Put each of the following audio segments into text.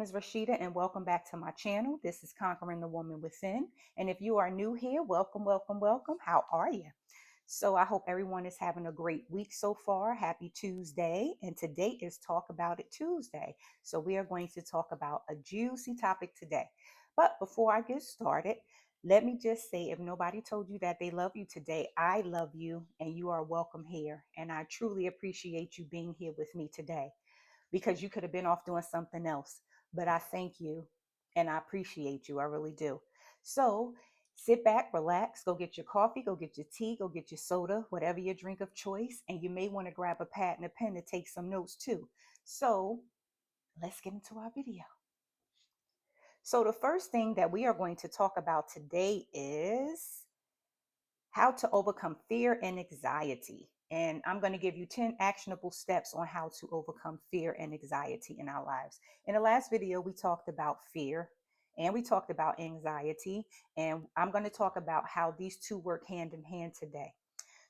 name is Rashida, and welcome back to my channel. This is Conquering the Woman Within. And if you are new here, welcome, welcome, welcome. How are you? So I hope everyone is having a great week so far. Happy Tuesday. And today is Talk About It Tuesday. So we are going to talk about a juicy topic today. But before I get started, let me just say, if nobody told you that they love you today, I love you and you are welcome here. And I truly appreciate you being here with me today, because you could have been off doing something else. But I thank you and I appreciate you. I really do. So sit back, relax, go get your coffee, go get your tea, go get your soda, whatever your drink of choice. And you may want to grab a pad and a pen to take some notes too. So let's get into our video. So the first thing that we are going to talk about today is how to overcome fear and anxiety. And I'm going to give you 10 actionable steps on how to overcome fear and anxiety in our lives. In the last video, we talked about fear and we talked about anxiety. And I'm going to talk about how these two work hand in hand today.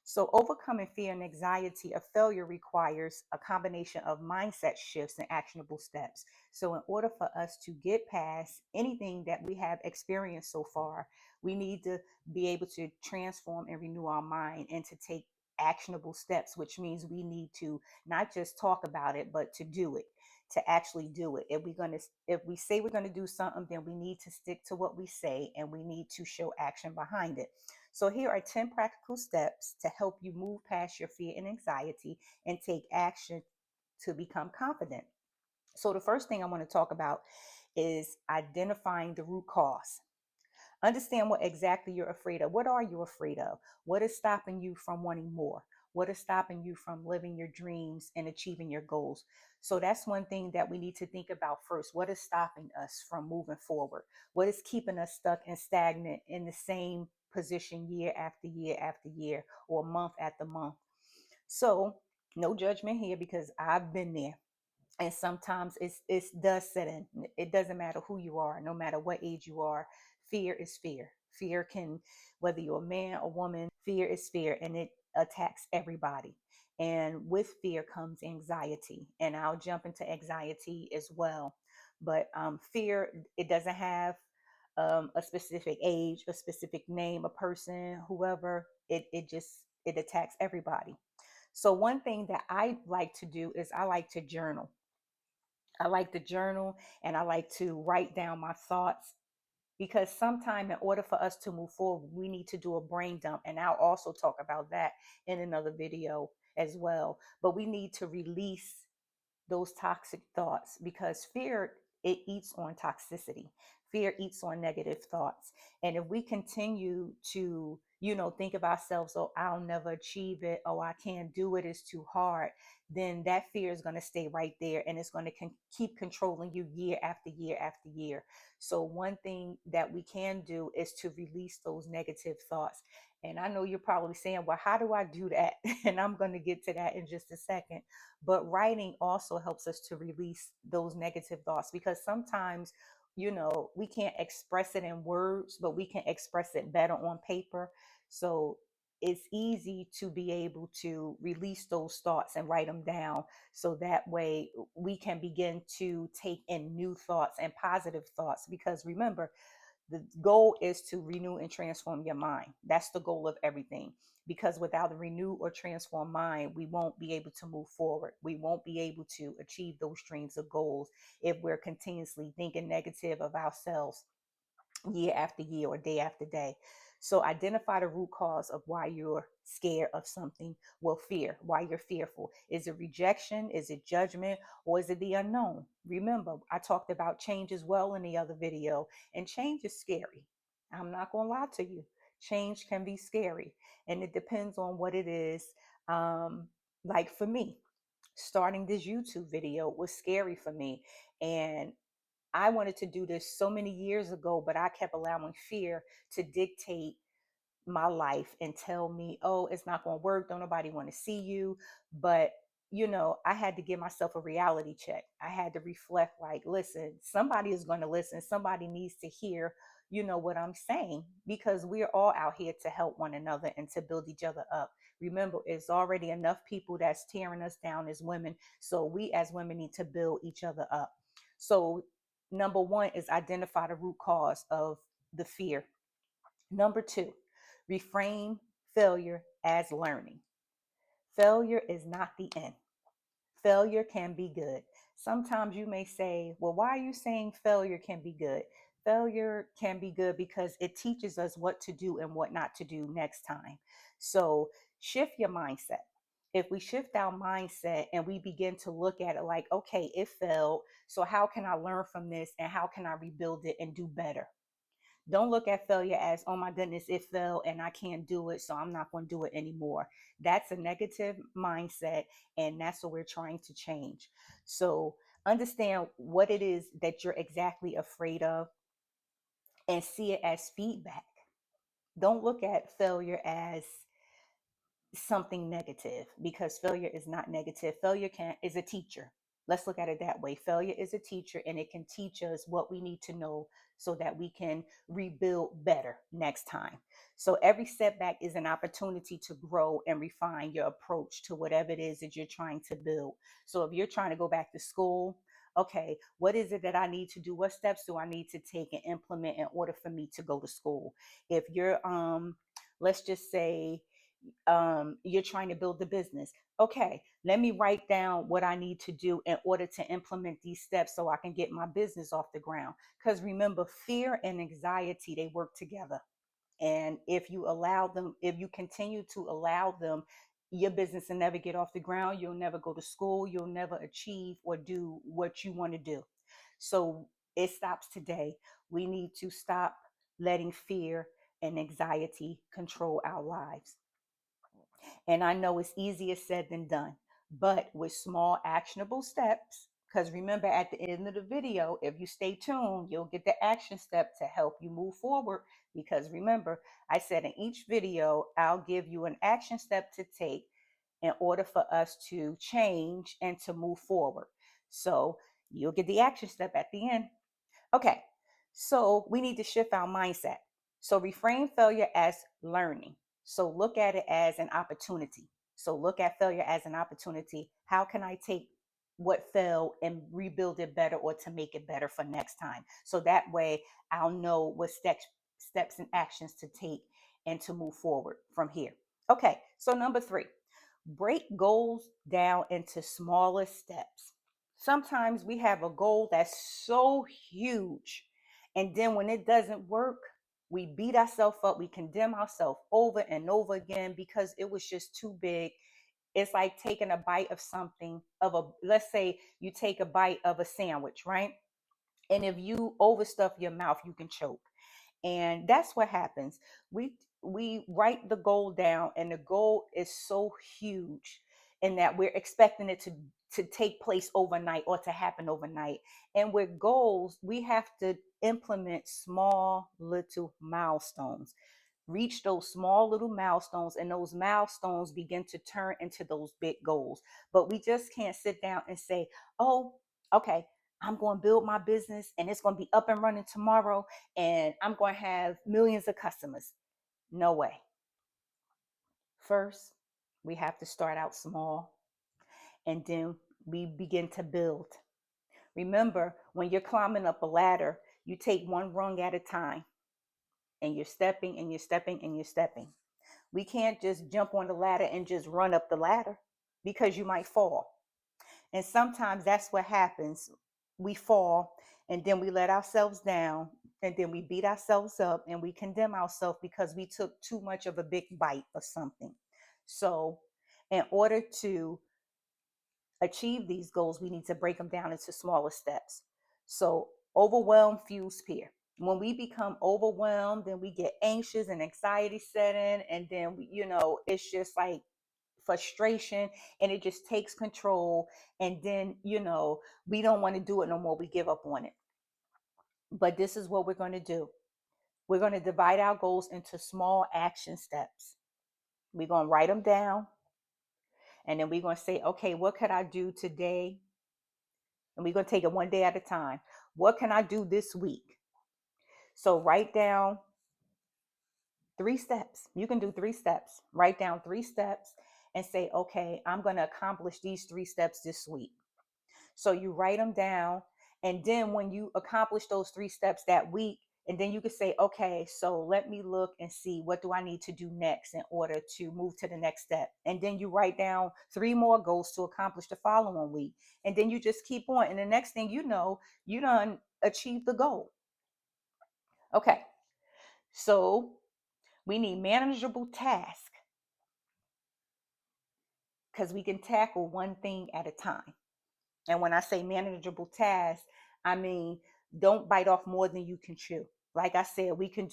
So overcoming fear and anxiety of failure requires a combination of mindset shifts and actionable steps. So in order for us to get past anything that we have experienced so far, we need to be able to transform and renew our mind and to take actionable steps, which means we need to not just talk about it, but to do it, to actually do it. If we say we're going to do something, then we need to stick to what we say and we need to show action behind it. So here are 10 practical steps to help you move past your fear and anxiety and take action to become confident. So the first thing I want to talk about is identifying the root cause. Understand what exactly you're afraid of. What are you afraid of? What is stopping you from wanting more? What is stopping you from living your dreams and achieving your goals? So that's one thing that we need to think about first. What is stopping us from moving forward? What is keeping us stuck and stagnant in the same position year after year after year or month after month? So no judgment here, because I've been there. And sometimes it does set in. It doesn't matter who you are, no matter what age you are. Fear is fear. Fear can, whether you're a man or woman, fear is fear, and it attacks everybody. And with fear comes anxiety, and I'll jump into anxiety as well. But fear, it doesn't have a specific age, a specific name, a person, whoever. It attacks everybody. So one thing that I like to do is I like to journal. I like to journal and I like to write down my thoughts, because sometime in order for us to move forward, we need to do a brain dump. And I'll also talk about that in another video as well. But we need to release those toxic thoughts, because fear, it eats on toxicity. Fear eats on negative thoughts. And if we continue to, think of ourselves, oh, I'll never achieve it, oh, I can't do it, it's too hard, then that fear is going to stay right there and it's going to keep controlling you year after year after year. So one thing that we can do is to release those negative thoughts. And I know you're probably saying, well, how do I do that? And I'm going to get to that in just a second. But writing also helps us to release those negative thoughts, because sometimes, we can't express it in words, but we can express it better on paper. So it's easy to be able to release those thoughts and write them down. So that way we can begin to take in new thoughts and positive thoughts. Because remember, the goal is to renew and transform your mind. That's the goal of everything. Because without a renew or transform mind, we won't be able to move forward. We won't be able to achieve those dreams or goals if we're continuously thinking negative of ourselves year after year or day after day. So identify the root cause of why you're scared of something. Well, fear, why you're fearful. Is it rejection? Is it judgment? Or is it the unknown? Remember, I talked about change as well in the other video, and change is scary. I'm not going to lie to you. Change can be scary, and it depends on what it is. Like for me, starting this YouTube video was scary for me. And I wanted to do this so many years ago, but I kept allowing fear to dictate my life and tell me, oh, it's not going to work. Don't nobody want to see you. But, I had to give myself a reality check. I had to reflect, like, listen, somebody is going to listen. Somebody needs to hear, what I'm saying, because we're all out here to help one another and to build each other up. Remember, it's already enough people that's tearing us down as women. So we as women need to build each other up. So number one is identify the root cause of the fear. Number two, reframe failure as learning. Failure is not the end. Failure can be good. Sometimes you may say, well, why are you saying failure can be good? Failure can be good because it teaches us what to do and what not to do next time. So shift your mindset. If we shift our mindset and we begin to look at it like, okay, it failed. So how can I learn from this and how can I rebuild it and do better? Don't look at failure as, oh my goodness, it fell and I can't do it, so I'm not going to do it anymore. That's a negative mindset, and that's what we're trying to change. So understand what it is that you're exactly afraid of and see it as feedback. Don't look at failure as something negative, because failure is not negative. Failure can is a teacher. Let's look at it that way. Failure is a teacher, and it can teach us what we need to know so that we can rebuild better next time. So every setback is an opportunity to grow and refine your approach to whatever it is that you're trying to build. So if you're trying to go back to school, okay, what is it that I need to do? What steps do I need to take and implement in order for me to go to school? If you're let's just say you're trying to build the business. Okay, let me write down what I need to do in order to implement these steps so I can get my business off the ground. Because remember, fear and anxiety, they work together. And if you allow them, if you continue to allow them, your business will never get off the ground. You'll never go to school. You'll never achieve or do what you want to do. So it stops today. We need to stop letting fear and anxiety control our lives. And I know it's easier said than done, but with small actionable steps, because remember at the end of the video, if you stay tuned, you'll get the action step to help you move forward. Because remember, I said in each video, I'll give you an action step to take in order for us to change and to move forward. So you'll get the action step at the end. Okay, so we need to shift our mindset. So reframe failure as learning. So look at it as an opportunity. So look at failure as an opportunity. How can I take what failed and rebuild it better or to make it better for next time? So that way I'll know what steps and actions to take and to move forward from here. Okay, so number three, break goals down into smaller steps. Sometimes we have a goal that's so huge, and then when it doesn't work, we beat ourselves up, we condemn ourselves over and over again because it was just too big. It's like taking a bite of something, of a, let's say you take a bite of a sandwich, right? And if you overstuff your mouth, you can choke. And that's what happens. We write the goal down, and the goal is so huge, and that we're expecting it to take place overnight or to happen overnight. And with goals, we have to implement small little milestones. Reach those small little milestones, and those milestones begin to turn into those big goals. But we just can't sit down and say, oh, okay, I'm going to build my business and it's going to be up and running tomorrow and I'm going to have millions of customers. No way. First, we have to start out small, and then we begin to build. Remember, when you're climbing up a ladder, you take one rung at a time, and you're stepping and you're stepping and you're stepping. We can't just jump on the ladder and just run up the ladder, because you might fall. And sometimes that's what happens. We fall, and then we let ourselves down, and then we beat ourselves up and we condemn ourselves because we took too much of a big bite of something. So, in order to achieve these goals, we need to break them down into smaller steps. So, overwhelm fuels fear. When we become overwhelmed, then we get anxious and anxiety set in, and then it's just like frustration, and it just takes control, and then we don't want to do it no more. We give up on it. But this is what we're going to do. We're going to divide our goals into small action steps. We're going to write them down, and then we're going to say, okay, what could I do today? And we're going to take it one day at a time. What can I do this week? So write down 3 steps. You can do 3 steps. Write down 3 steps and say, okay, I'm going to accomplish these 3 steps this week. So you write them down, And then when you accomplish those 3 steps that week, and then you can say, okay, so let me look and see what do I need to do next in order to move to the next step. And then you write down 3 more goals to accomplish the following week. And then you just keep on. And the next thing you know, you done achieved the goal. Okay. So we need manageable tasks because we can tackle one thing at a time. And when I say manageable tasks, I mean, don't bite off more than you can chew. Like I said, we can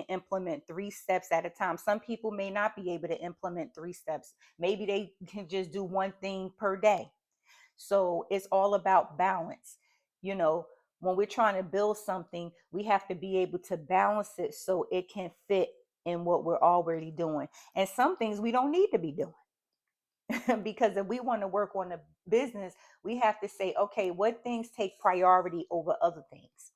implement 3 steps at a time. Some people may not be able to implement 3 steps. Maybe they can just do one thing per day. So it's all about balance. You know, when we're trying to build something, we have to be able to balance it so it can fit in what we're already doing. And some things we don't need to be doing. Because if we want to work on a business, we have to say, okay, what things take priority over other things?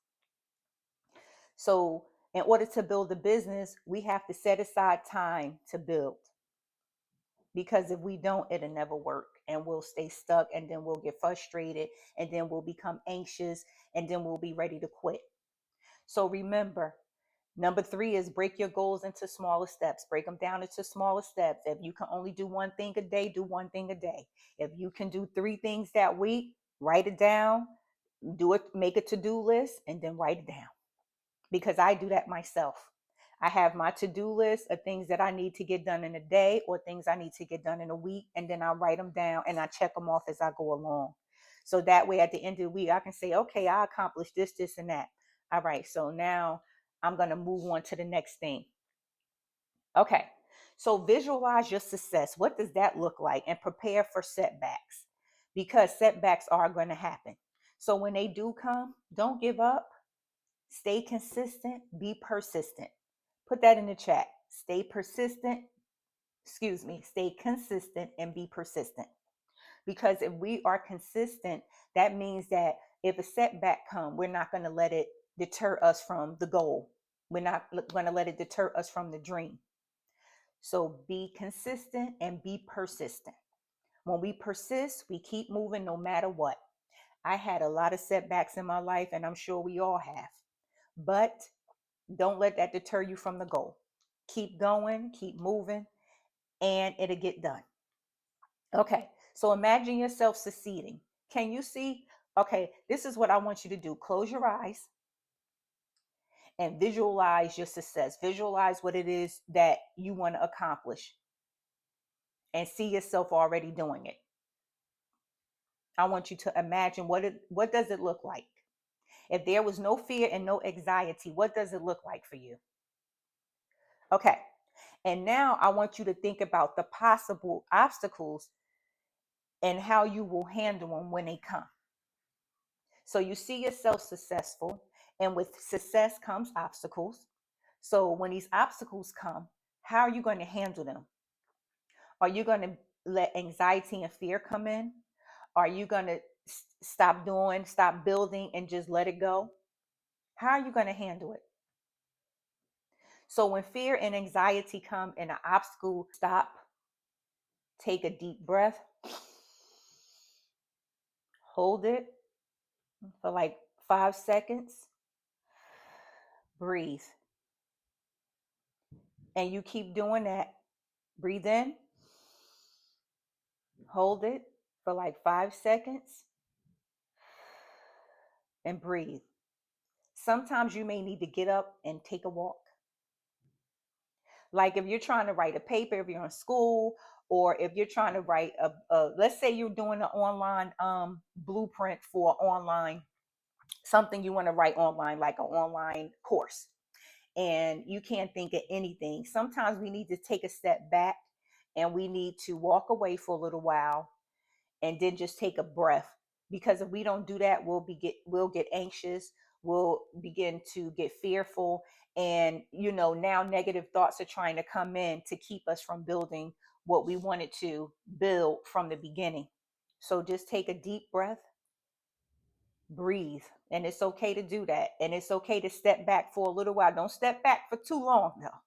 So, in order to build a business, we have to set aside time to build. Because if we don't, it'll never work and we'll stay stuck and then we'll get frustrated and then we'll become anxious and then we'll be ready to quit. So, remember, number 3 is break your goals into smaller steps. Break them down into smaller steps. If you can only do one thing a day, do one thing a day. If you can do 3 things that week, write it down, do it, make a to-do list, and then write it down. Because I do that myself. I have my to-do list of things that I need to get done in a day or things I need to get done in a week. And then I write them down and I check them off as I go along. So that way at the end of the week, I can say, okay, I accomplished this, this, and that. All right. So now I'm going to move on to the next thing. Okay. So visualize your success. What does that look like? And prepare for setbacks because setbacks are going to happen. So when they do come, don't give up. Stay consistent, be persistent. Put that in the chat. Stay persistent, stay consistent and be persistent. Because if we are consistent, that means that if a setback comes, we're not going to let it deter us from the goal. We're not going to let it deter us from the dream. So be consistent and be persistent. When we persist, we keep moving no matter what. I had a lot of setbacks in my life, and I'm sure we all have. But don't let that deter you from the goal. Keep going, keep moving, and it'll get done. Okay, so imagine yourself succeeding. Can you see? Okay, this is what I want you to do. Close your eyes and visualize your success. Visualize what it is that you want to accomplish and see yourself already doing it. I want you to imagine what does it look like? If there was no fear and no anxiety, what does it look like for you? Okay. And now I want you to think about the possible obstacles and how you will handle them when they come. So you see yourself successful, and with success comes obstacles. So when these obstacles come, how are you going to handle them? Are you going to let anxiety and fear come in? Are you going to stop building and just let it go? How are you going to handle it? So when fear and anxiety come and an obstacle, stop, take a deep breath, hold it for like 5 seconds, breathe. And you keep doing that. Breathe in, hold it for like 5 seconds, and breathe. Sometimes you may need to get up and take a walk. Like if you're trying to write a paper, if you're in school, or if you're trying to write let's say you're doing an online blueprint for online, something you want to write online, like an online course, and you can't think of anything. Sometimes we need to take a step back and we need to walk away for a little while and then just take a breath, because if we don't do that, we'll get anxious, we'll begin to get fearful, and now negative thoughts are trying to come in to keep us from building what we wanted to build from the beginning. So just take a deep breath, breathe, and it's okay to do that, and it's okay to step back for a little while. Don't step back for too long though.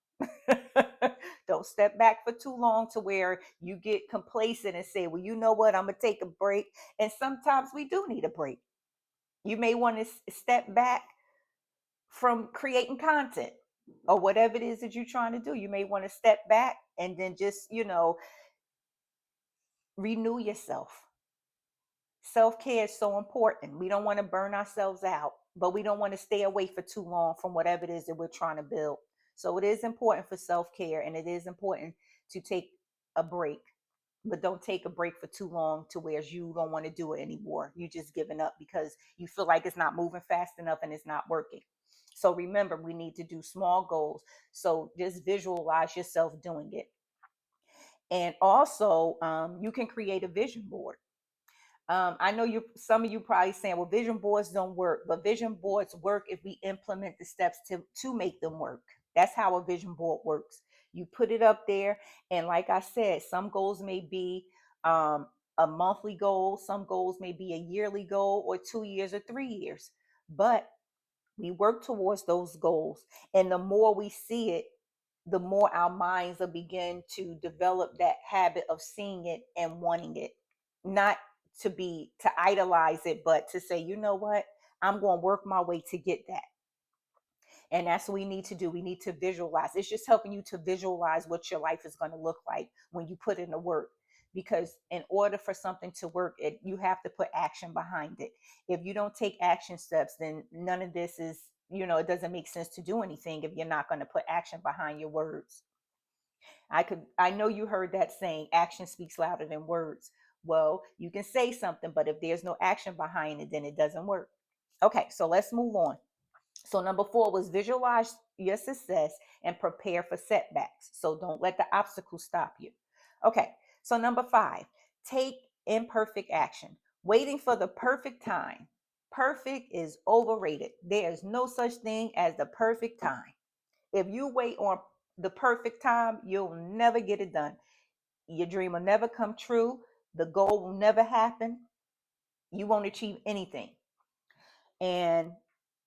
Don't step back for too long to where you get complacent and say, well, you know what, I'm gonna take a break. And sometimes we do need a break. You may want to step back from creating content or whatever it is that you're trying to do. You may want to step back and then just, renew yourself. Self-care is so important. We don't want to burn ourselves out, but we don't want to stay away for too long from whatever it is that we're trying to build. So it is important for self-care, and it is important to take a break, but don't take a break for too long to where you don't want to do it anymore. You just giving up because you feel like it's not moving fast enough and it's not working. So remember, we need to do small goals. So just visualize yourself doing it. And also, you can create a vision board. I know some of you probably saying, well, vision boards don't work, but vision boards work if we implement the steps to make them work. That's how a vision board works. You put it up there, and like I said, some goals may be a monthly goal, some goals may be a yearly goal, or 2 years or 3 years. But we work towards those goals, and the more we see it, the more our minds will begin to develop that habit of seeing it and wanting it. Not to idolize it, but to say, you know what, I'm going to work my way to get that. And that's what we need to do. We need to visualize. It's just helping you to visualize what your life is going to look like when you put in the work. Because in order for something to work, you have to put action behind it. If you don't take action steps, then none of this is, it doesn't make sense to do anything if you're not going to put action behind your words. I know you heard that saying, action speaks louder than words. Well, you can say something, but if there's no action behind it, then it doesn't work. Okay, so let's move on. So number 4 was visualize your success and prepare for setbacks. So don't let the obstacles stop you. Okay, so number 5, take imperfect action. Waiting for the perfect time. Perfect is overrated. There is no such thing as the perfect time. If you wait on the perfect time, you'll never get it done. Your dream will never come true. The goal will never happen. You won't achieve anything. And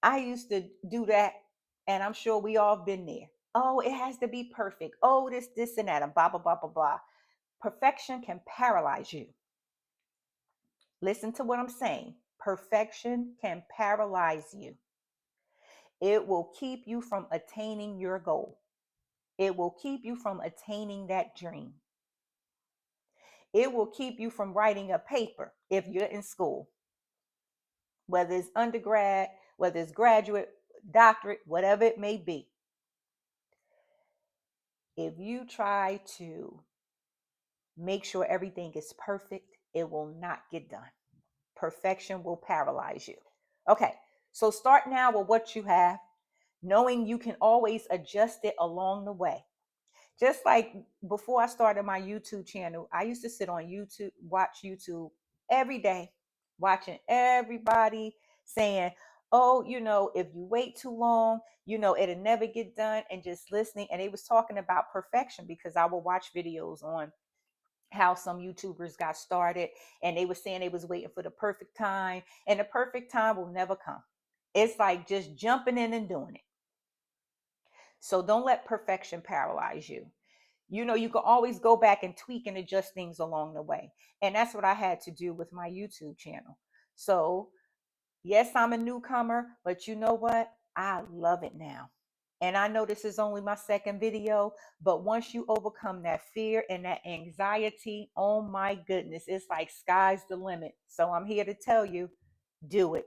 I used to do that, and I'm sure we all been there. Oh, it has to be perfect. Oh, this, and that, and blah, blah, blah, blah, blah. Perfection can paralyze you. Listen to what I'm saying. Perfection can paralyze you. It will keep you from attaining your goal. It will keep you from attaining that dream. It will keep you from writing a paper if you're in school, whether it's undergrad, whether it's graduate, doctorate, whatever it may be. If you try to make sure everything is perfect, it will not get done. Perfection will paralyze you. Okay, so start now with what you have, knowing you can always adjust it along the way. Just like before I started my YouTube channel, I used to sit on YouTube, watch YouTube every day, watching everybody saying, oh, if you wait too long, it'll never get done, and just listening. And they was talking about perfection because I would watch videos on how some YouTubers got started, and they were saying they was waiting for the perfect time, and the perfect time will never come. It's like just jumping in and doing it. So don't let perfection paralyze you. You can always go back and tweak and adjust things along the way. And that's what I had to do with my YouTube channel. So, yes, I'm a newcomer, but you know what? I love it now. And I know this is only my second video, but once you overcome that fear and that anxiety, oh my goodness, it's like sky's the limit. So I'm here to tell you, do it.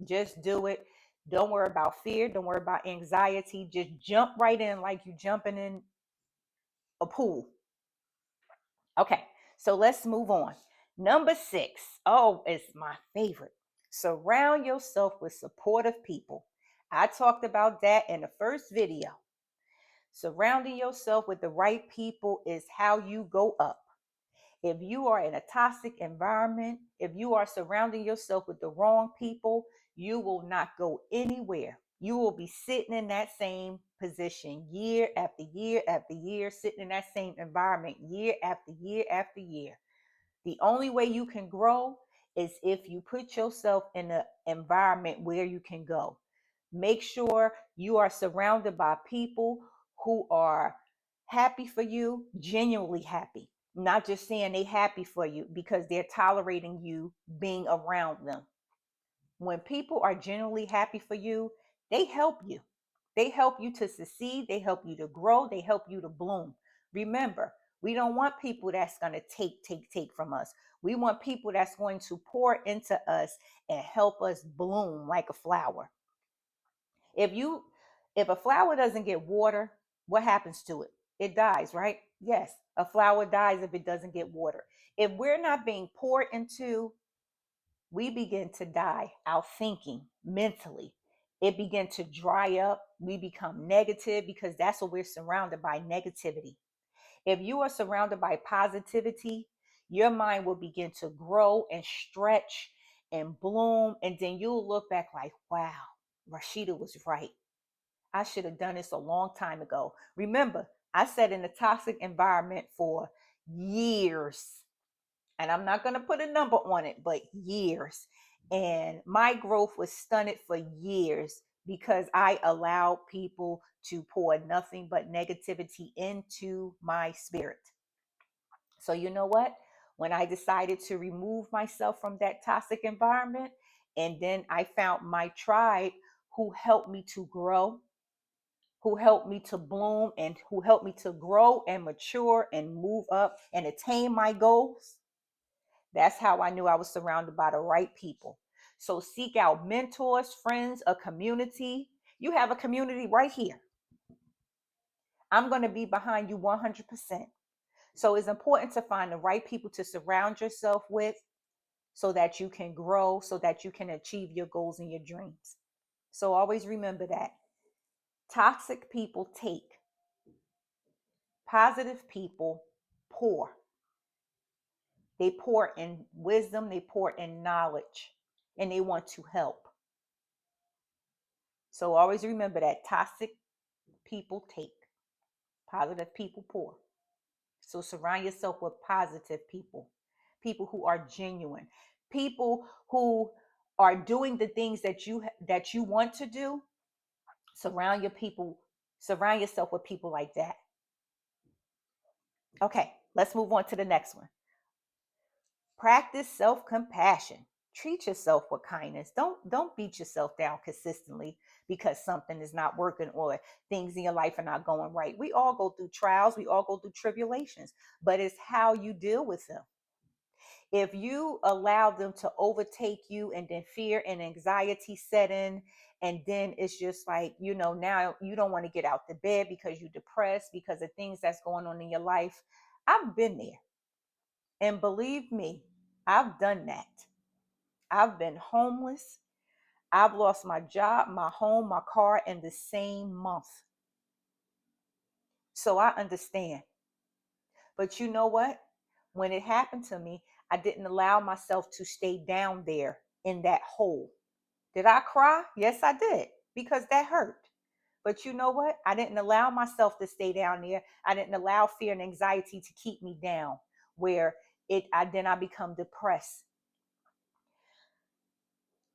Just do it. Don't worry about fear. Don't worry about anxiety. Just jump right in like you jumping in a pool. Okay, so let's move on. Number 6. Oh, it's my favorite. Surround yourself with supportive people. I talked about that in the first video. Surrounding yourself with the right people is how you go up. If you are in a toxic environment, if you are surrounding yourself with the wrong people, you will not go anywhere. You will be sitting in that same position year after year after year, sitting in that same environment year after year after year. The only way you can grow is if you put yourself in an environment where you can go. Make sure you are surrounded by people who are happy for you, genuinely happy, not just saying they happy for you because they're tolerating you being around them. When people are genuinely happy for you, they help you. They help you to succeed. They help you to grow. They help you to bloom. Remember, we don't want people that's going to take from us. We want people that's going to pour into us and help us bloom like a flower. If you if a flower doesn't get water, what happens to it? It dies, right? Yes, a flower dies if it doesn't get water. If we're not being poured into, we begin to die. Our thinking mentally, it begin to dry up. We become negative because that's what we're surrounded by, negativity. If you are surrounded by positivity, your mind will begin to grow and stretch and bloom, and then you'll look back like, wow, Rashida was right. I should have done this a long time ago. Remember, I sat in a toxic environment for years, and I'm not going to put a number on it, but years. And my growth was stunted for years because I allowed people to pour nothing but negativity into my spirit. So, you know what? When I decided to remove myself from that toxic environment, and then I found my tribe who helped me to grow, who helped me to bloom, and who helped me to grow and mature and move up and attain my goals. That's how I knew I was surrounded by the right people. So seek out mentors, friends, a community. You have a community right here. I'm going to be behind you 100%. So it's important to find the right people to surround yourself with so that you can grow, so that you can achieve your goals and your dreams. So always remember that toxic people take, positive people pour. They pour in wisdom, they pour in knowledge, and they want to help. So always remember that toxic people take, positive people pour. So surround yourself with positive people, people who are genuine, people who are doing the things that you want to do. Surround yourself with people like that. Okay, let's move on to the next one. Practice self-compassion. Treat yourself with kindness. Don't beat yourself down consistently because something is not working or things in your life are not going right. We all go through trials, we all go through tribulations, but it's how you deal with them. If you allow them to overtake you and then fear and anxiety set in, and then it's just like, now you don't want to get out the bed because you're depressed because of things that's going on in your life. I've been there. And believe me, I've done that. I've been homeless. I've lost my job, my home, my car in the same month. So I understand. But you know what? When it happened to me, I didn't allow myself to stay down there in that hole. Did I cry? Yes, I did, because that hurt. But you know what? I didn't allow myself to stay down there. I didn't allow fear and anxiety to keep me down where I become depressed.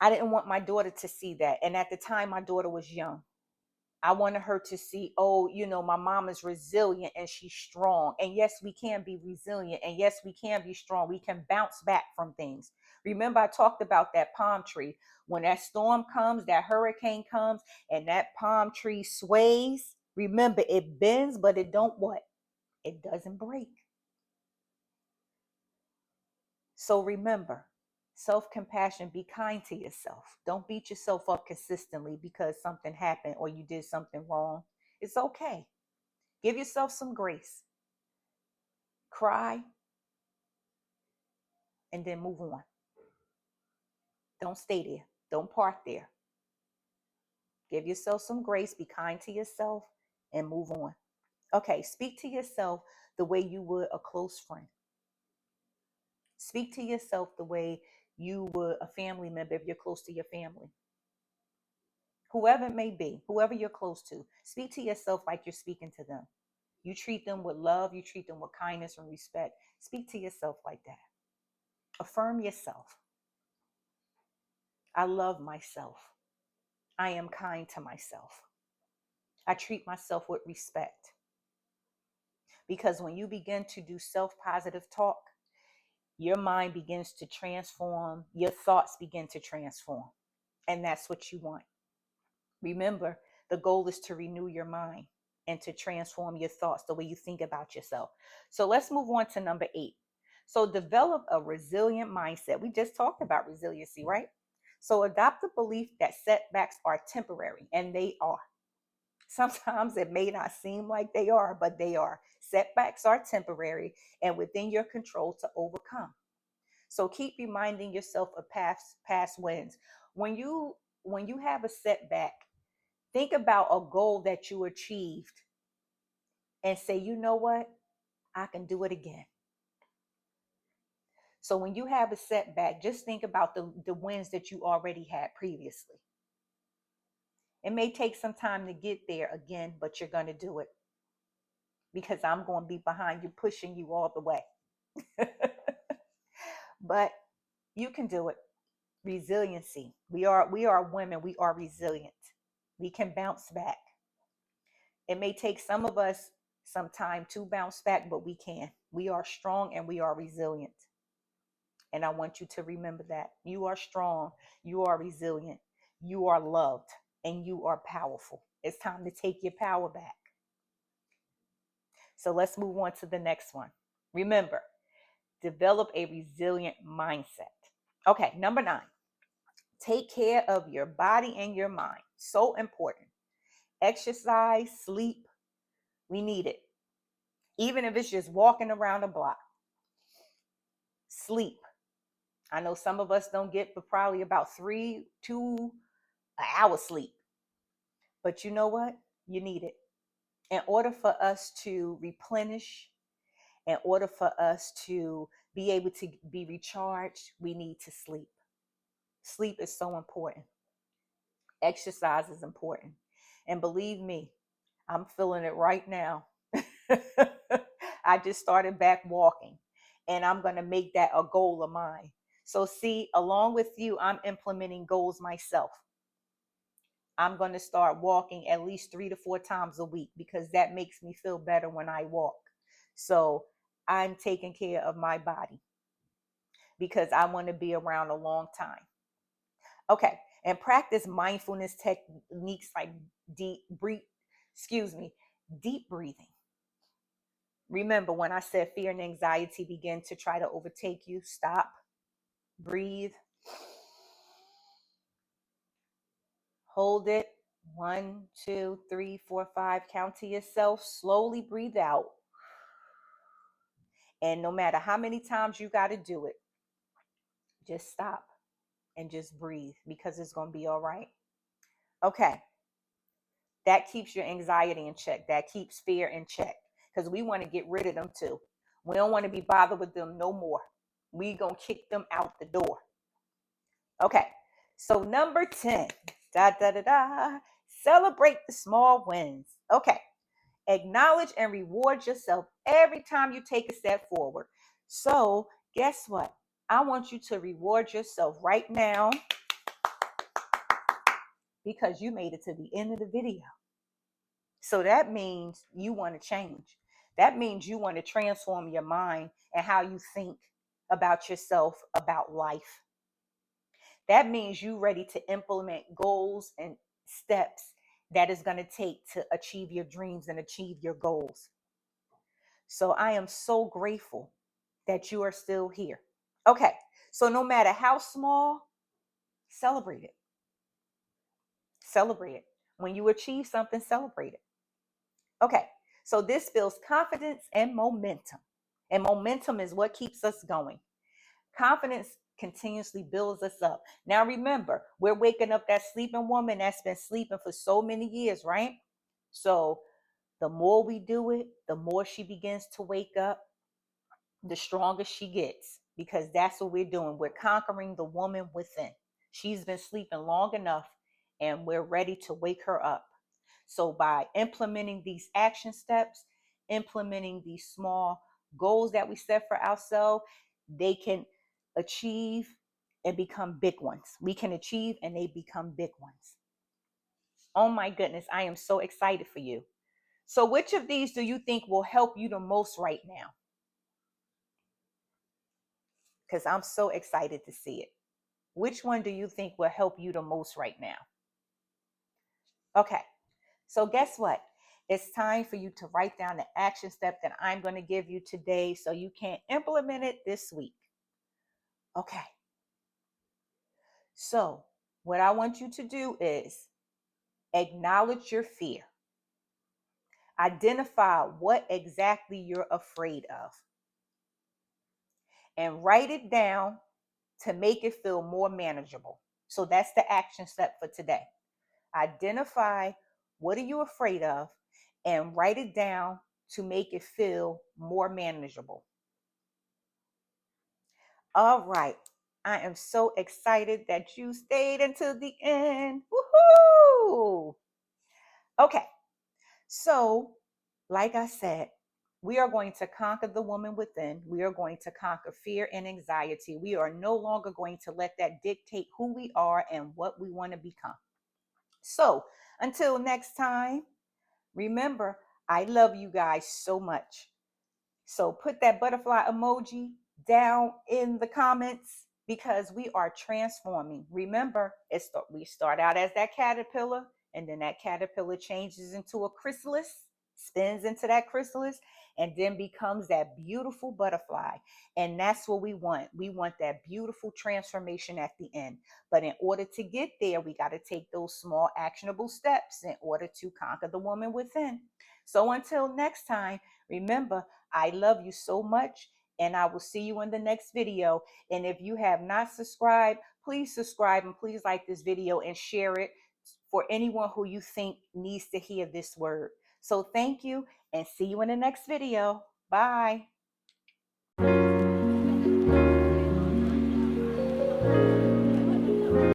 I didn't want my daughter to see that. And at the time, my daughter was young. I wanted her to see, oh, my mom is resilient and she's strong. And yes, we can be resilient. And yes, we can be strong. We can bounce back from things. Remember, I talked about that palm tree. When that storm comes, that hurricane comes, and that palm tree sways, remember, it bends, but it don't what? It doesn't break. So remember, self-compassion, be kind to yourself. Don't beat yourself up consistently because something happened or you did something wrong. It's okay. Give yourself some grace. Cry and then move on. Don't stay there. Don't park there. Give yourself some grace. Be kind to yourself and move on. Okay, speak to yourself the way you would a close friend. Speak to yourself the way you would a family member if you're close to your family. Whoever it may be, whoever you're close to, speak to yourself like you're speaking to them. You treat them with love, you treat them with kindness and respect. Speak to yourself like that. Affirm yourself. I love myself. I am kind to myself. I treat myself with respect. Because when you begin to do self-positive talk, your mind begins to transform, your thoughts begin to transform. And that's what you want. Remember, the goal is to renew your mind and to transform your thoughts, the way you think about yourself. So let's move on to number 8. So develop a resilient mindset. We just talked about resiliency, right? So adopt the belief that setbacks are temporary, and they are. Sometimes it may not seem like they are, but they are. Setbacks are temporary and within your control to overcome. So keep reminding yourself of past wins. When you have a setback, think about a goal that you achieved and say, you know what? I can do it again. So when you have a setback, just think about the wins that you already had previously. It may take some time to get there again, but you're going to do it because I'm going to be behind you, pushing you all the way. But you can do it. Resiliency. We are women. We are resilient. We can bounce back. It may take some of us some time to bounce back, but we can. We are strong and we are resilient. And I want you to remember that. You are strong, you are resilient, you are loved, and you are powerful. It's time to take your power back. So let's move on to the next one. Remember, develop a resilient mindset. Okay, number 9, take care of your body and your mind. So important. Exercise, sleep, we need it. Even if it's just walking around the block. Sleep. I know some of us don't get but probably about 2 hours sleep. But you know what? You need it. In order for us to replenish, in order for us to be able to be recharged, we need to sleep. Sleep is so important. Exercise is important. And believe me, I'm feeling it right now. I just started back walking, and I'm going to make that a goal of mine. So see, along with you, I'm implementing goals myself. I'm going to start walking at least 3 to 4 times a week because that makes me feel better when I walk. So I'm taking care of my body because I want to be around a long time. Okay. And practice mindfulness techniques like deep breathing. Remember when I said fear and anxiety begin to try to overtake you, stop, breathe, hold it. 1, 2, 3, 4, 5. Count to yourself. Slowly breathe out. And no matter how many times you got to do it, just stop and just breathe because it's going to be all right. Okay. That keeps your anxiety in check. That keeps fear in check because we want to get rid of them too. We don't want to be bothered with them no more. We going to kick them out the door. Okay. So number 10, celebrate the small wins. Okay. Acknowledge and reward yourself every time you take a step forward. So guess what? I want you to reward yourself right now because you made it to the end of the video. So that means you want to change. That means you want to transform your mind and how you think about yourself, about life. That means you ready to implement goals and steps that is going to take to achieve your dreams and achieve your goals. So I am so grateful that you are still here. Okay, so no matter how small, celebrate it. Celebrate it. When you achieve something, celebrate it. Okay, so this builds confidence and momentum. And momentum is what keeps us going. Confidence continuously builds us up. Now remember, we're waking up that sleeping woman that's been sleeping for so many years, right? So the more we do it, the more she begins to wake up, the stronger she gets, because that's what we're doing. We're conquering the woman within. She's been sleeping long enough and we're ready to wake her up. So by implementing these action steps, implementing these small goals that we set for ourselves, they can achieve and become big ones. We can achieve and they become big ones. Oh my goodness, I am so excited for you. So which of these do you think will help you the most right now? Because I'm so excited to see it. Which one do you think will help you the most right now? Okay, so guess what? It's time for you to write down the action step that I'm going to give you today so you can implement it this week. Okay, so what I want you to do is acknowledge your fear. Identify what exactly you're afraid of and write it down to make it feel more manageable. So that's the action step for today. Identify what are you afraid of and write it down to make it feel more manageable. All right. I am so excited that you stayed until the end. Woohoo! Okay. So, like I said, we are going to conquer the woman within. We are going to conquer fear and anxiety. We are no longer going to let that dictate who we are and what we want to become. So, until next time, remember, I love you guys so much. So put that butterfly emoji down in the comments because we are transforming. Remember, we start out as that caterpillar, and then that caterpillar changes into a chrysalis, spins into that chrysalis, and then becomes that beautiful butterfly. And that's what we want. We want that beautiful transformation at the end. But in order to get there, we got to take those small actionable steps in order to conquer the woman within. So until next time, remember, I love you so much, and I will see you in the next video. And if you have not subscribed, please subscribe and please like this video and share it for anyone who you think needs to hear this word. So thank you and see you in the next video. Bye.